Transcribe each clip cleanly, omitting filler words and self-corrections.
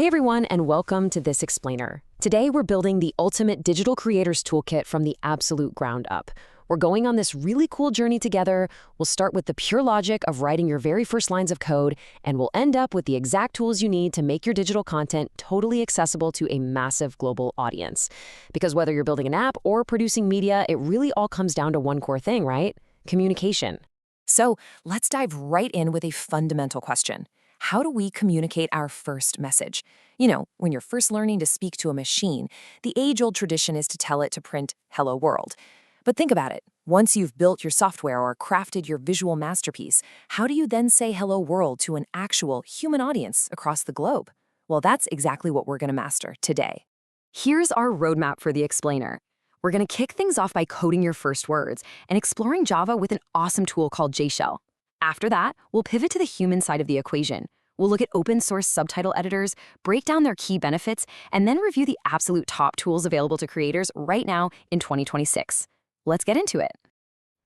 Hey everyone, and welcome to This Explainer. Today we're building the ultimate digital creators toolkit from the absolute ground up. We're going on this really cool journey together. We'll start with the pure logic of writing your very first lines of code, and we'll end up with the exact tools you need to make your digital content totally accessible to a massive global audience. Because whether you're building an app or producing media, it really all comes down to one core thing, right? Communication. So let's dive right in with a fundamental question. How do we communicate our first message? When you're first learning to speak to a machine, the age-old tradition is to tell it to print "Hello World." But think about it. Once you've built your software or crafted your visual masterpiece, how do you then say "Hello World" to an actual human audience across the globe? Well, that's exactly what we're going to master today. Here's our roadmap for the explainer. We're going to kick things off by coding your first words and exploring Java with an awesome tool called JShell. After that, we'll pivot to the human side of the equation. We'll look at open source subtitle editors, break down their key benefits, and then review the absolute top tools available to creators right now in 2026. Let's get into it.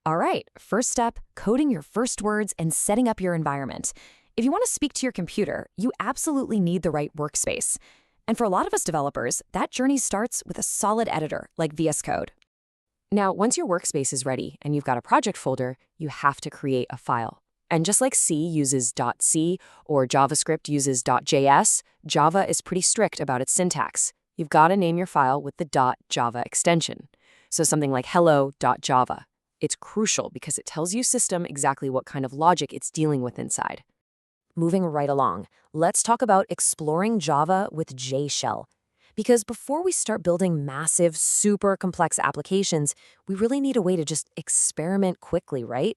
All right, first step, coding your first words and setting up your environment. If you want to speak to your computer, you absolutely need the right workspace. And for a lot of us developers, that journey starts with a solid editor like VS Code. Now, once your workspace is ready and you've got a project folder, you have to create a file. And just like C uses .c or JavaScript uses .js, Java is pretty strict about its syntax. You've got to name your file with the .java extension. So something like hello.java. It's crucial because it tells you system exactly what kind of logic it's dealing with inside. Moving right along, let's talk about exploring Java with JShell. Because before we start building massive, super complex applications, we really need a way to just experiment quickly, right?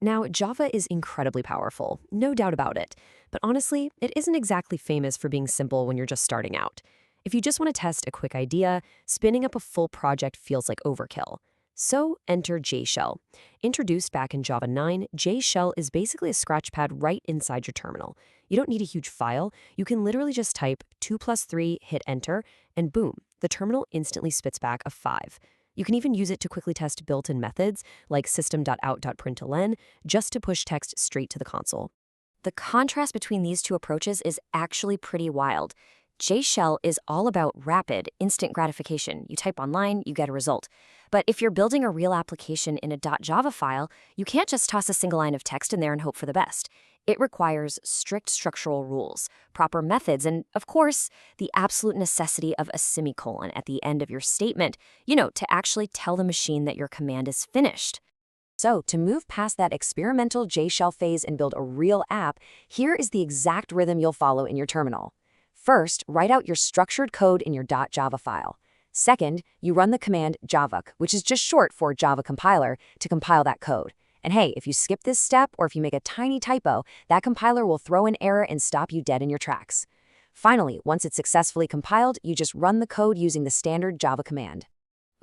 Now, Java is incredibly powerful, no doubt about it. But honestly, it isn't exactly famous for being simple when you're just starting out. If you just want to test a quick idea, spinning up a full project feels like overkill. So enter JShell. Introduced back in Java 9, JShell is basically a scratchpad right inside your terminal. You don't need a huge file. You can literally just type 2+3, hit enter, and boom, the terminal instantly spits back a 5. You can even use it to quickly test built-in methods like system.out.println just to push text straight to the console. The contrast between these two approaches is actually pretty wild. JShell is all about rapid, instant gratification. You type online, you get a result. But if you're building a real application in a .java file, you can't just toss a single line of text in there and hope for the best. It requires strict structural rules, proper methods, and, of course, the absolute necessity of a semicolon at the end of your statement, to actually tell the machine that your command is finished. So, to move past that experimental JShell phase and build a real app, here is the exact rhythm you'll follow in your terminal. First, write out your structured code in your .java file. Second, you run the command javuk, which is just short for Java compiler, to compile that code. And hey, if you skip this step or if you make a tiny typo, that compiler will throw an error and stop you dead in your tracks. Finally, once it's successfully compiled, you just run the code using the standard Java command.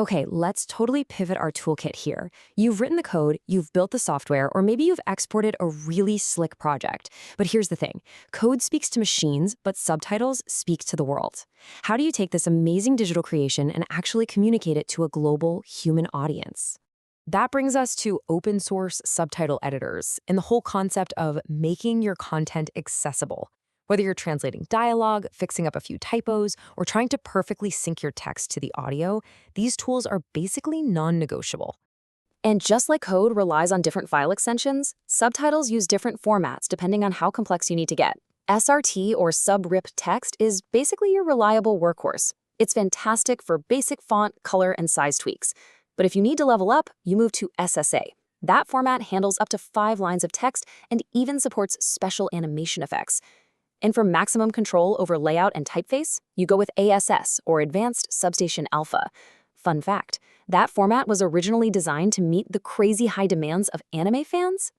Okay, let's totally pivot our toolkit here. You've written the code, you've built the software, or maybe you've exported a really slick project. But here's the thing. Code speaks to machines, but subtitles speak to the world. How do you take this amazing digital creation and actually communicate it to a global human audience? That brings us to open source subtitle editors and the whole concept of making your content accessible. Whether you're translating dialogue, fixing up a few typos, or trying to perfectly sync your text to the audio, these tools are basically non-negotiable. And just like code relies on different file extensions, subtitles use different formats depending on how complex you need to get. SRT or sub-rip text is basically your reliable workhorse. It's fantastic for basic font, color, and size tweaks. But if you need to level up, you move to SSA. That format handles up to 5 lines of text and even supports special animation effects. And for maximum control over layout and typeface, you go with ASS, or Advanced Substation Alpha. Fun fact, that format was originally designed to meet the crazy high demands of anime fans.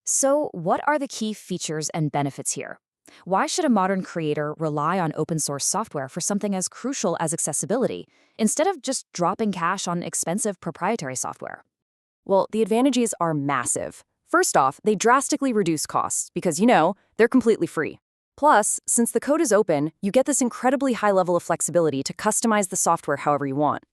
So what are the key features and benefits here? Why should a modern creator rely on open source software for something as crucial as accessibility, instead of just dropping cash on expensive proprietary software? Well, the advantages are massive. First off, they drastically reduce costs because, they're completely free. Plus, since the code is open, you get this incredibly high level of flexibility to customize the software however you want.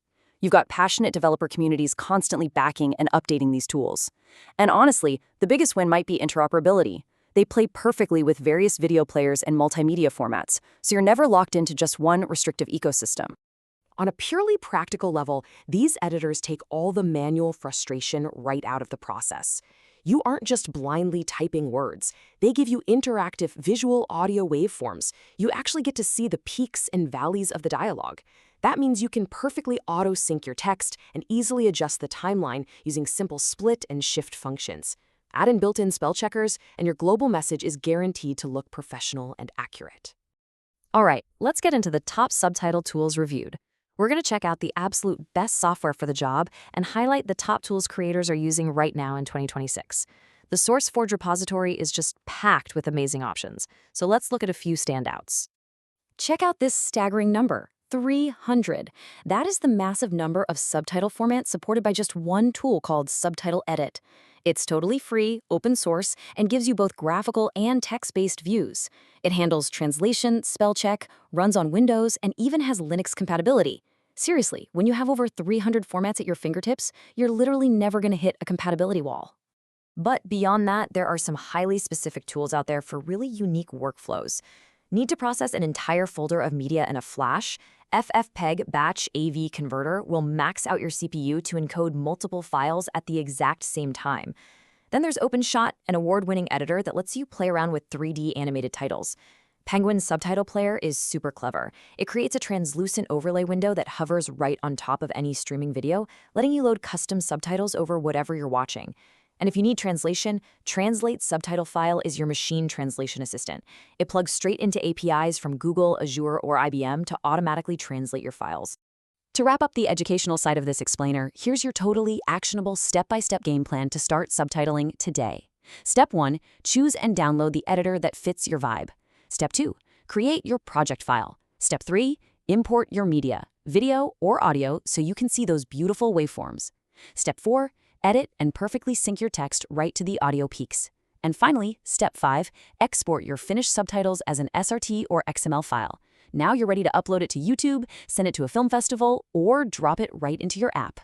You've got passionate developer communities constantly backing and updating these tools. And honestly, the biggest win might be interoperability. They play perfectly with various video players and multimedia formats, so you're never locked into just one restrictive ecosystem. On a purely practical level, these editors take all the manual frustration right out of the process. You aren't just blindly typing words. They give you interactive visual audio waveforms. You actually get to see the peaks and valleys of the dialogue. That means you can perfectly auto-sync your text and easily adjust the timeline using simple split and shift functions. Add in built-in spell checkers, and your global message is guaranteed to look professional and accurate. All right, let's get into the top subtitle tools reviewed. We're going to check out the absolute best software for the job and highlight the top tools creators are using right now in 2026. The SourceForge repository is just packed with amazing options, so let's look at a few standouts. Check out this staggering number, 300. That is the massive number of subtitle formats supported by just one tool called Subtitle Edit. It's totally free, open source, and gives you both graphical and text-based views. It handles translation, spell check, runs on Windows, and even has Linux compatibility. Seriously, when you have over 300 formats at your fingertips, you're literally never going to hit a compatibility wall. But beyond that, there are some highly specific tools out there for really unique workflows. Need to process an entire folder of media in a flash? FFmpeg Batch AV Converter will max out your CPU to encode multiple files at the exact same time. Then there's OpenShot, an award-winning editor that lets you play around with 3D animated titles. Penguin's Subtitle Player is super clever. It creates a translucent overlay window that hovers right on top of any streaming video, letting you load custom subtitles over whatever you're watching. And if you need translation, Translate Subtitle File is your machine translation assistant. It plugs straight into APIs from Google, Azure, or IBM to automatically translate your files. To wrap up the educational side of this explainer, here's your totally actionable step-by-step game plan to start subtitling today. Step 1, choose and download the editor that fits your vibe. Step 2, create your project file. Step 3, import your media, video or audio so you can see those beautiful waveforms. Step 4, edit and perfectly sync your text right to the audio peaks. And finally, Step 5, export your finished subtitles as an SRT or XML file. Now you're ready to upload it to YouTube, send it to a film festival, or drop it right into your app.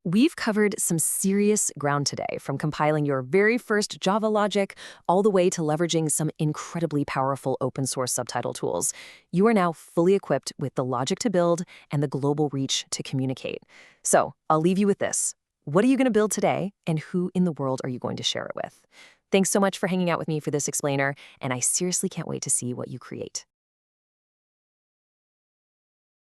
We've covered some serious ground today, from compiling your very first Java logic all the way to leveraging some incredibly powerful open source subtitle tools. You are now fully equipped with the logic to build and the global reach to communicate. So I'll leave you with this. What are you going to build today, and who in the world are you going to share it with? Thanks so much for hanging out with me for this explainer, and I seriously can't wait to see what you create.